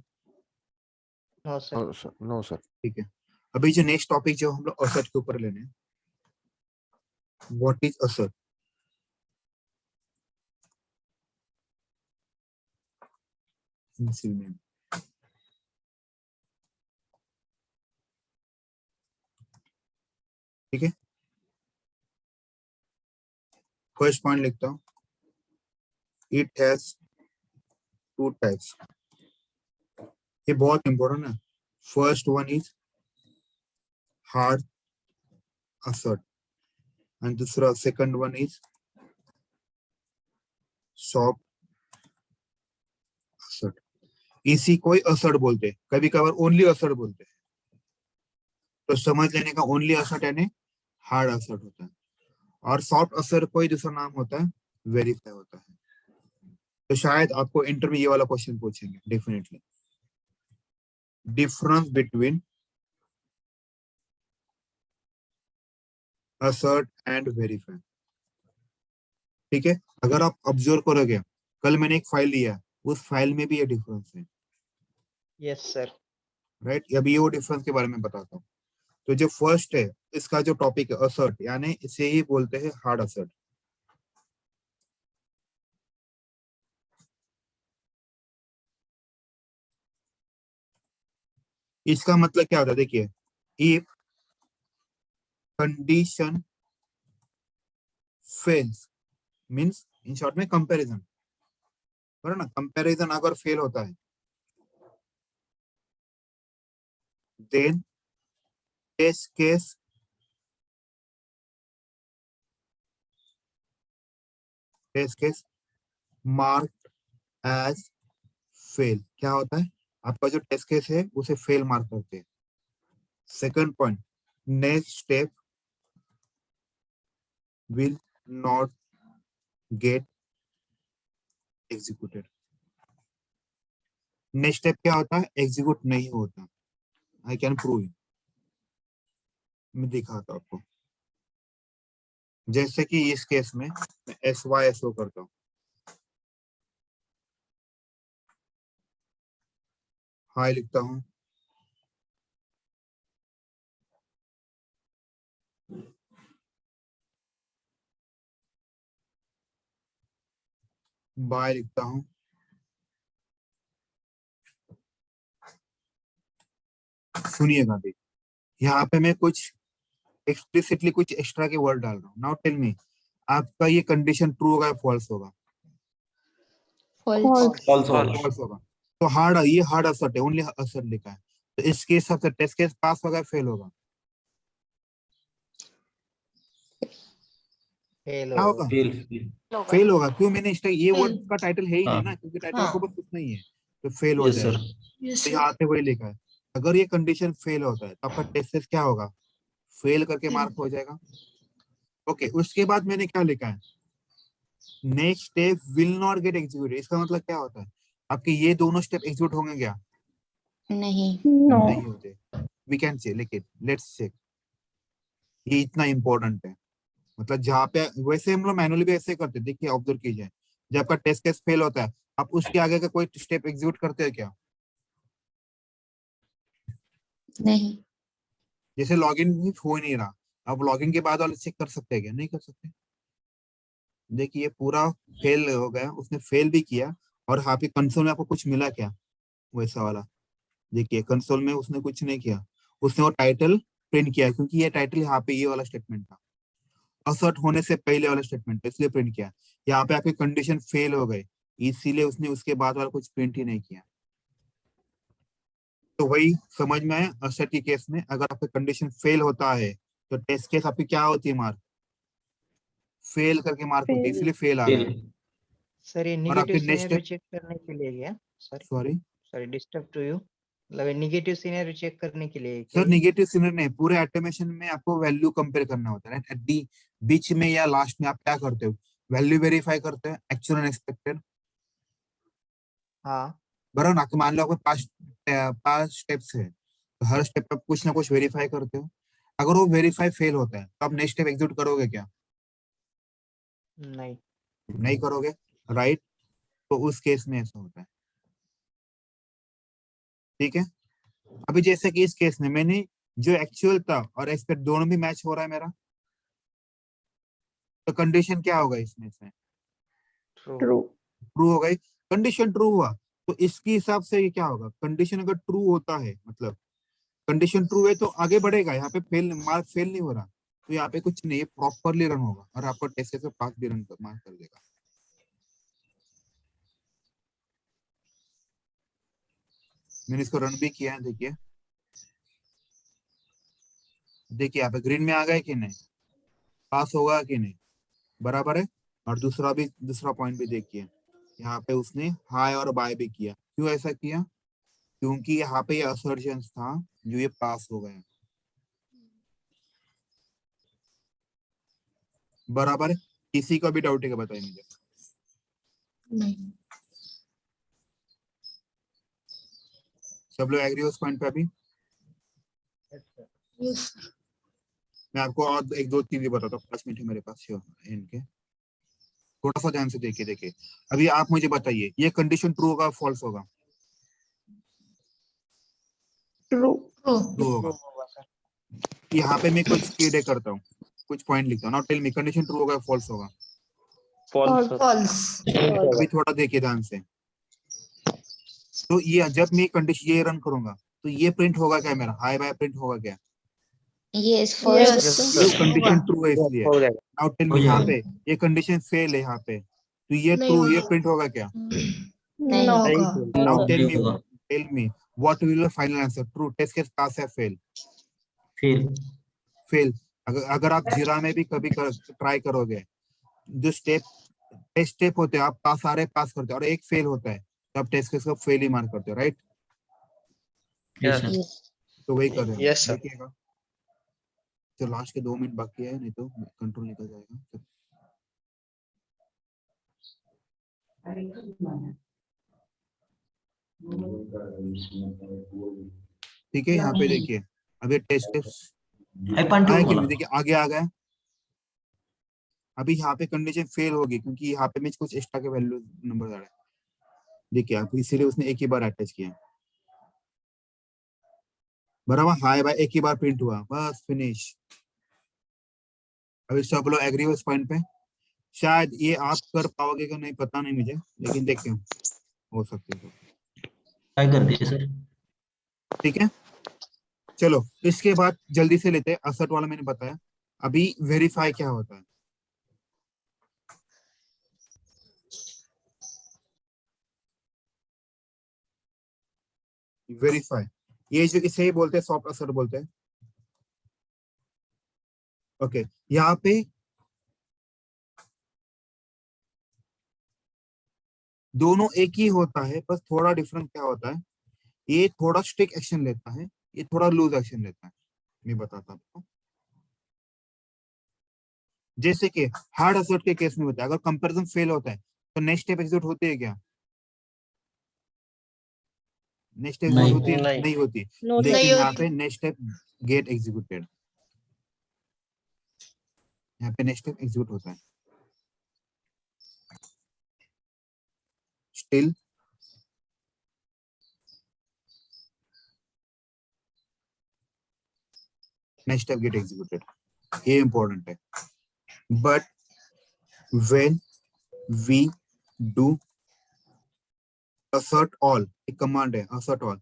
No sir. No sir. ठीक है, अभी जो नेक्स्ट टॉपिक जो हम लोग असर के ऊपर लेने, व्हाट इज असर. ठीक है, फर्स्ट पॉइंट लिखता हूँ. It has two types. ये बहुत इंपॉर्टेंट है. First one is hard assert and दूसरा second one is soft assert. इसी को असर्ट बोलते हैं, कभी कभार ओनली असर्ट बोलते हैं. तो समझ लेने का, ओनली असर्ट यानी हार्ड असर्ट होता है, और सॉफ्ट असर्ट कोई दूसरा नाम होता है, वेरीफाई होता है. तो शायद आपको इंटरव्यू ये वाला क्वेश्चन पूछेंगे definitely. Difference between assert and verify. ठीक है, अगर आप ऑब्जर्व करोगे, कल मैंने एक फाइल लिया, उस फाइल में भी ये डिफरेंस है. Yes sir. राइट, अभी वो डिफरेंस के बारे में बताता हूँ. तो जो फर्स्ट है इसका जो टॉपिक है असर्ट, यानी इसे ही बोलते हैं हार्ड असर्ट. इसका मतलब क्या होता है, देखिए, if condition fails means, in short में कंपैरिजन, बराबर ना. कंपैरिजन अगर फेल होता है then test case marked as fail. क्या होता है, आपका जो टेस्ट केस है उसे फेल मार्क करते हैं. Second point, next step will not gate executed. Next step क्या होता है, एग्जीक्यूट नहीं होता. आई कैन प्रूव यू, मैं दिखाता हूं आपको. जैसे कि इस केस में मैं SYSO करता हूँ, हाई लिखता हूँ, बाय लिखता हूँ, सुनिएगा भी, यहाँ पे मैं कुछ एक्सप्लिसिटली कुछ एक्स्ट्रा के वर्ड डाल रहा हूँ. नाउ टेल मी, आपका ये कंडीशन ट्रू होगा या फॉल्स होगा? False. फॉल्स फॉल्स होगा. तो हार्ड, ये हार्ड असर्ट है, ओनली असर्ट लिखा है. तो इसके हिसाब से टेस्ट केस पास होगा फेल होगा? फेल क्या होगा? होगा. फेल होगा. क्यों? मैंने ये Fail. वर्ड का टाइटल है ही नहीं हाँ. ना, क्योंकि टाइटल हाँ. आपको कुछ नहीं है, तो फेल हो यस सर. जाएगा. तो यहाँ पे वही लिखा है. अगर ये कंडीशन फेल होता है तो आपका टेस्ट केस क्या होगा, फेल करके मार्क हो जाएगा. ओके, उसके बाद मैंने क्या लिखा है, next step will not gate executed. इसका मतलब क्या होता है, आपके ये दोनों स्टेप एग्जीक्यूट होंगे क्या? नहीं। नहीं होते। वी कैन से, लेकिन लेट्स चेक, ये इतना इंपॉर्टेंट है। मतलब जहाँ पे वैसे हम लोग मैनुअली भी ऐसे करते हैं, देखिए ऑब्जर्व कीजिए, जब आपका टेस्ट केस फेल होता है, आप उसके आगे का कोई स्टेप एग्जीक्यूट करते हैं क्या? नहीं। जैसे लॉगिन हो ही नहीं रहा, आप लॉगिन के बाद वाले चेक कर सकते हैं क्या? नहीं कर सकते। देखिए ये पूरा फेल हो गया, उसने फेल भी किया, और यहाँ पे कंसोल में आपको कुछ मिला क्या? वैसा वाला देखिए, कंसोल में उसने कुछ नहीं किया, उसने वो टाइटल प्रिंट किया, क्योंकि ये टाइटल यहाँ पे ये वाला स्टेटमेंट था, असर्ट होने से पहले वाला स्टेटमेंट था, इसलिए प्रिंट किया। यहाँ पे आपकी कंडीशन फेल हो गई, इसीलिए उसने उसके बाद वाला कुछ प्रिंट ही नहीं किया। तो वही समझ में आया, असर्ट के केस में अगर आपका कंडीशन फेल होता है तो टेस्ट केस आपकी क्या होती है, मार्क फेल करके मार्क होती है, इसलिए फेल आ रहा है। सर ये और निगेटिव आपके नेक्स्ट सिनेरियो स्टेप, चेक करने के लिए क्या? Sorry sorry sorry disturb to you, मतलब निगेटिव सिनेरियो चेक करने के लिए क्या सर, ये? निगेटिव सिनेरियो नहीं, पूरे ऑटोमेशन में आपको वैल्यू कंपेयर करना होता है, एट दी बीच में या लास्ट में आप क्या करते हो, वैल्यू वेरीफाई करते हैं, एक्चुअल एंड एक्सपेक्टेड, हाँ बराबर ना? आपको मान लो आपके पांच पांच स्टेप्स है, तो हर स्टेप पे कुछ ना कुछ वेरीफाई करते हो। अगर वो वेरीफाई फेल होता है तो आप नेक्स्ट स्टेप एग्जीक्यूट करोगे क्या? नहीं। नहीं करोगे, राइट? तो उस केस में ऐसा होता है, ठीक है। अभी जैसे कि इस केस में मैंने जो एक्चुअल था और एक्सपेक्ट दोनों भी मैच हो रहा है मेरा, तो कंडीशन क्या होगा इसमें से? ट्रू। ट्रू। ट्रू हो गई। कंडीशन ट्रू हुआ तो इसके हिसाब से ये क्या होगा, कंडीशन अगर ट्रू होता है, मतलब कंडीशन ट्रू है तो आगे बढ़ेगा, यहाँ पे फेल मार्क फेल नहीं हो रहा, तो यहाँ पे कुछ नहीं, प्रॉपरली रन होगा और आपको टेस्ट से पास भी रन मार्क कर देगा। मैंने इसको रन भी किया है, देखिए देखिए यहाँ पे ग्रीन में आ गए कि नहीं, पास होगा कि नहीं, बराबर है। और दूसरा भी, दूसरा पॉइंट भी देखिए, यहाँ पे उसने हाई और बाय भी किया, क्यों ऐसा किया? क्योंकि यहाँ पे ये असर्शंस था जो ये पास हो गया, बराबर है। किसी का भी डाउट है क्या, बताइए मुझे। नहीं। सब लोग एग्री हो उस पॉइंट पे अभी? यस। मैं आपको और एक दो चीजें बताता हूँ, 5 मिनट है मेरे पास इनके, थोड़ा सा ध्यान से देखिए। देखिए अभी आप मुझे बताइए, ये कंडीशन ट्रू होगा फॉल्स होगा? ट्रू। ट्रू। ट्रू ट्रू होगा। होगा सर। यहाँ पे मैं कुछ कीडे करता हूँ, कुछ पॉइंट लिखता हूँ, now tell me, condition true होगा फॉल्स होगा? False sir. फॉल्स। अभी थोड़ा देखिए ध्यान से, तो ये जब मैं कंडीशन ये रन करूंगा तो ये प्रिंट होगा क्या, मेरा हाई बाय प्रिंट होगा क्या? यस। Yes, first. ये sir. कंडीशन ट्रू है Yes, इसलिए। हो जाएगा। नाउ टेल हो मी, यहाँ जाएगा। पे ये कंडीशन फेल है यहाँ पे, तो ये नहीं ट्रू, ये होगा। प्रिंट होगा क्या? नहीं सही होगा। बोल। नाउ नहीं होगा, tell me what will be final answer, true test case pass है फेल? फेल। फेल। अगर आप जीरा में भी कभी ट्राई करोगे, जो टेस्ट स्टेप होते हैं आप सारे पास करते हो और एक फेल होता है, तो आप टेस्ट केस को फेल ही मार्क करते हो, राइट? Yes Yes. सर। तो वही कर रहे हैं, Yes, sir. देखिएगा। तो लास्ट के 2 मिनट बाकी है, नहीं तो कंट्रोल निकल जाएगा। ठीक है, यहाँ पे देखिए, अभी टेस्ट टिप्स I आया कि वाला। नहीं, देखिए आगे आ गया। अभी यहाँ पे कंडीशन फेल होगी क्योंकि यहाँ पे मैं कुछ एक्स्ट्रा के वैल्यू नंबर डाला है, देखिए आप, इसीलिए उसने एक ही बार अटैच किया, बराबर। हाई बाय एक ही बार प्रिंट हुआ, बस फिनिश। अभी सब लोग एग्री हो इस पॉइंट पे? शायद ये आप कर पाओगे कि नहीं पता नहीं मुझे, लेकिन देखते हैं, हो सकते हो। ट्राई कर दिए सर। ठीक है, चलो इसके बाद जल्दी से लेते हैं, असर्ट वाला मैंने बताया। अभी वेरीफाई क्या होता है? वेरीफाई, ये जो इसे ही बोलते हैं सॉफ्ट असर्ट बोलते हैं। ओके, यहाँ पे दोनों एक ही होता है, बस थोड़ा डिफरेंस क्या होता है, ये थोड़ा स्ट्रिक्ट एक्शन लेता है, ये थोड़ा लूज एक्शन लेता है। मैं बताता हूँ आपको। जैसे कि हार्ड असर्ट के केस में होता है, अगर कंपैरिजन फेल होता है तो नेक्स्ट स्टेप एग्जीक्यूट होती है क्या? नेक्स्ट स्टेप नहीं। होती है? नहीं। नहीं होती। No, लेकिन नहीं यहाँ होती। पे नेक्स्ट स्टेप गेट एग्जीक्यूटेड, यहाँ पे नेक्स्ट स्टेप एग्जीक्यूट होता है। Still next step get executed, ये इंपॉर्टेंट है। But when we do assert all, एक कमांड है assert all,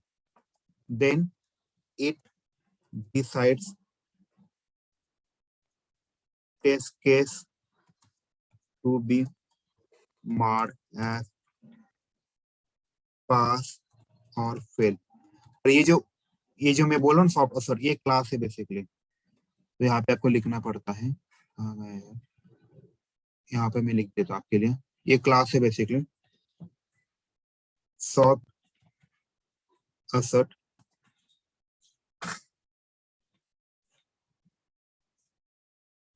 then it decides test case to be marked as pass or fail। और ये जो मैं बोल रहा हूँ सॉफ्ट असर्ट, ये क्लास है बेसिकली। तो यहाँ पे आपको लिखना पड़ता है, कहाँ गया है? यहाँ पे मैं लिख देता हूँ आपके लिए, ये क्लास है बेसिकली सॉफ्ट असर्ट।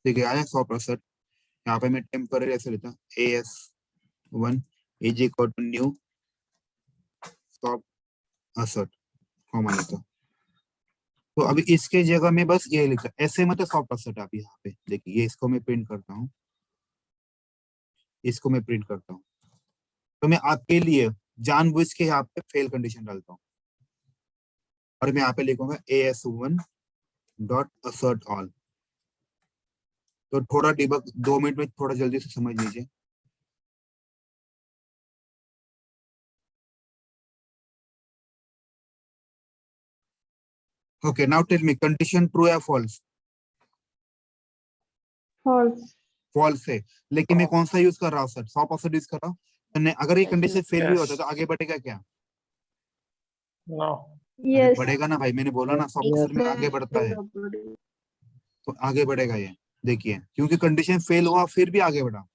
ठीक है, आया सॉफ्ट असर्ट। यहाँ पे मैं टेम्पररी ऐसे लेता हूँ, AS1 is equal to new soft assert, comma लेता हूँ। तो अभी इसके जगह में बस ये लिखा, ऐसे मतलब सॉफ्ट असर्ट। आप यहाँ पे देखिए, ये इसको मैं प्रिंट करता हूँ, इसको मैं प्रिंट करता हूँ। तो मैं आपके लिए जानबूझ के यहाँ पे फेल कंडीशन डालता हूँ और मैं यहाँ पे लिखूंगा AS1 डॉट असर्ट ऑल। तो थोड़ा डिबग 2 मिनट में थोड़ा जल्दी से समझ लीजिए। Okay, now tell me condition true या फॉल्स? false, फॉल्स है, लेकिन मैं कौन सा यूज कर रहा हूँ सर? सॉफ्ट असर्ट यूज कर रहा हूँ। तो अगर ये कंडीशन फेल भी होता है तो आगे बढ़ेगा क्या? No. अरे बढ़ेगा ना भाई, मैंने बोला ना सॉफ्ट असर्ट में आगे बढ़ता है, तो आगे बढ़ेगा ये। देखिए, क्योंकि कंडीशन फेल हुआ फिर भी आगे बढ़ा।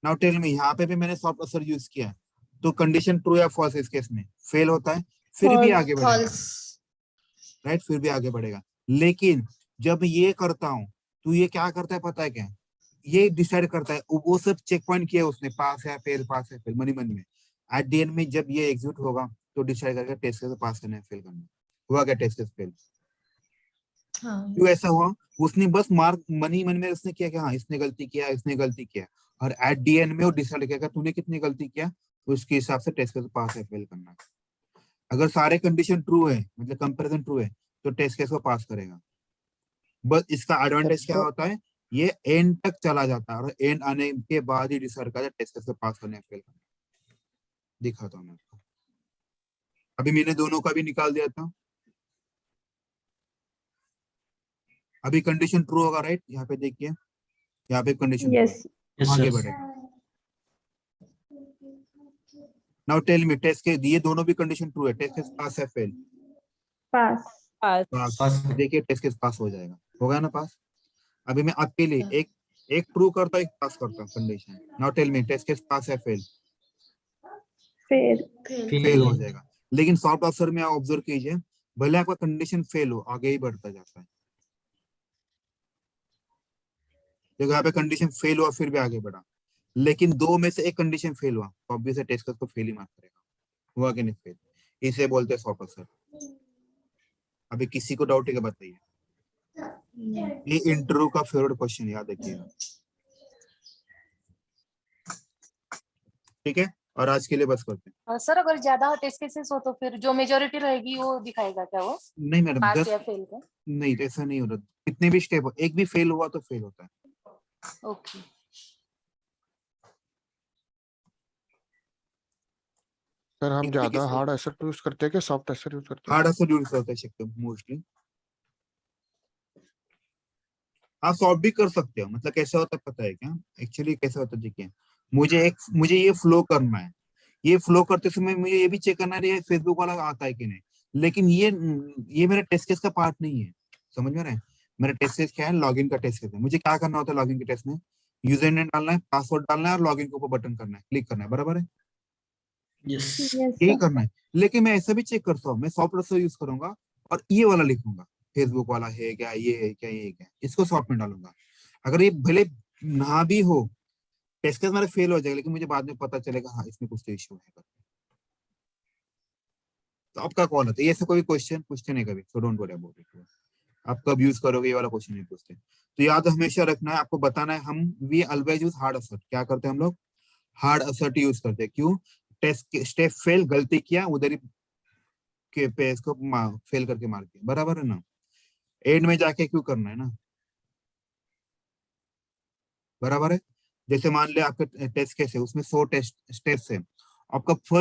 नाउ टेल मी, यहाँ पे भी मैंने सॉफ्ट असर्ट यूज किया है, तो कंडीशन ट्रू या फॉल्स इस केस में? फेल होता है फिर भी आगे बढ़ेगा, फॉल्स। राइट? फिर भी आगे बढ़ेगा। लेकिन जब ये करता हूं तो ये क्या करता है पता है क्या? ये डिसाइड करता है, वो सब चेक पॉइंट किया उसने, पास है फेल, पास है फेल, मनी मन में। एट द एंड में जब ये एग्जीक्यूट होगा तो डिसाइड करेगा टेस्ट केस पास करना है फेल करना है। हुआ क्या टेस्ट केस फेल? हाँ। क्यों ऐसा हुआ? उसने बस मार्क मनी मन में उसने किया कि हाँ इसने गलती किया, इसने गलती किया, और एट द एंड में वो डिसाइड करेगा तूने कितनी गलती किया, तो उसके हिसाब से टेस्ट केस पास है फेल करना है। अगर सारे कंडीशन ट्रू है, मतलब कंपैरिजन ट्रू है, तो टेस्ट केस को पास करेगा। बस इसका एडवांटेज क्या होता है, ये एंड तक चला जाता है और एंड आने के बाद ही डिसाइड करता है टेस्ट केस को पास करने या फेल करना। दिखाता हूँ मैं आपको। अभी मैंने दोनों का भी निकाल दिया था। अभी कंडीशन ट्रू होगा, राइट? यहाँ पे देखिए, यहाँ पे कंडीशन yes, Yes, आगे sir. बढ़ेगा। नाउ टेल मी, टेस्ट के ये दोनों भी कंडीशन ट्रू है, टेस्ट केस पास है फेल? pass, पास। पास। देखिए टेस्ट केस पास हो जाएगा, होगा ना पास? अभी मैं आपके लिए एक ट्रू करता हूँ, एक पास करता हूँ कंडीशन। Now tell me, test case pass है फेल? fail, फेल हो जाएगा। लेकिन सॉफ्ट असर में आप ऑब्जर्व कीजिए, भले आपका कंडीशन फेल हो, आगे ही बढ़ता जाता है। देखो यहाँ पे कंडीशन फेल हुआ फिर भी आगे बढ़ा, लेकिन दो में से एक कंडीशन फेल हुआ तो ऑब्वियसली टेस्ट केस को फेल ही मार्क करेगा। हुआ कि नहीं फेल? इसे बोलते हैं सॉफ्ट असर। अभी किसी को डाउट है क्या बताइए? ये इंटरव्यू का फेवरेट क्वेश्चन, याद रखिएगा। ठीक है, और आज के लिए बस करते हैं। सर अगर ज्यादा टेस्ट केसेस हो तो फिर जो मेजोरिटी रहेगी वो दिखाएगा क्या वो नहीं मैडम, पास 10 या फेल का? नहीं, ऐसा नहीं हो रहा। कितने भी स्टेप हो, एक भी फेल हुआ तो फेल होता है। ओके। सर हम एक ज्यादा तरीके से हार्ड एसेट यूज करते हैं कि सॉफ्ट एसेट यूज करते हैं? हार्ड असर यूज करते हैं मोस्टली। आप सॉल्व भी कर सकते हो, मतलब कैसे होता है पता है क्या? एक्चुअली कैसे होता है देखिए, मुझे ये फ्लो करना है, ये फ्लो करते समय मुझे ये भी चेक करना है ये फेसबुक वाला आता है कि नहीं। लेकिन ये मेरा टेस्ट केस का पार्ट नहीं है, समझ में रहे? मेरा टेस्ट केस क्या है? लॉगिन का टेस्ट केस है। मुझे क्या करना होता है लॉगिन के टेस्ट में? यूजर नेम डालना है, पासवर्ड डालना है और लॉगिन के ऊपर बटन करना है, क्लिक करना है, बराबर है? यस। yes, यही sir, करना है। लेकिन मैं ऐसा भी चेक करता हूँ, मैं सॉफ्ट असर यूज करूंगा और ये वाला लिखूंगा, फेसबुक वाला है क्या, ये है क्या, ये है क्या, इसको सॉर्ट में डालूंगा। अगर ये भले ना भी हो, टेस्ट केस मेरा फेल हो जाएगा, लेकिन मुझे बाद में पता चलेगा हाँ इसमें कुछ तो इश्यू है। तो आपका कॉल होता है, ये ऐसा कोई क्वेश्चन पूछते नहीं कभी, so don't worry about it. आप कब यूज करोगे ये वाला क्वेश्चन नहीं पूछते। तो याद हमेशा रखना है, आपको बताना है, हम we always use hard assert. क्या करते हैं हम लोग? हार्ड असर्ट यूज करते हैं। क्यों? टेस्ट स्टेप फेल, गलती किया, उधर ही के पे इसको फेल करके मार दिया, बराबर है ना? एंड में जाके क्यों करना है ना, बराबर है। जैसे मान लिया आपका टेस्ट केस है, उसमें 100 टेस्ट स्टेप्स है, आपका फर्स्ट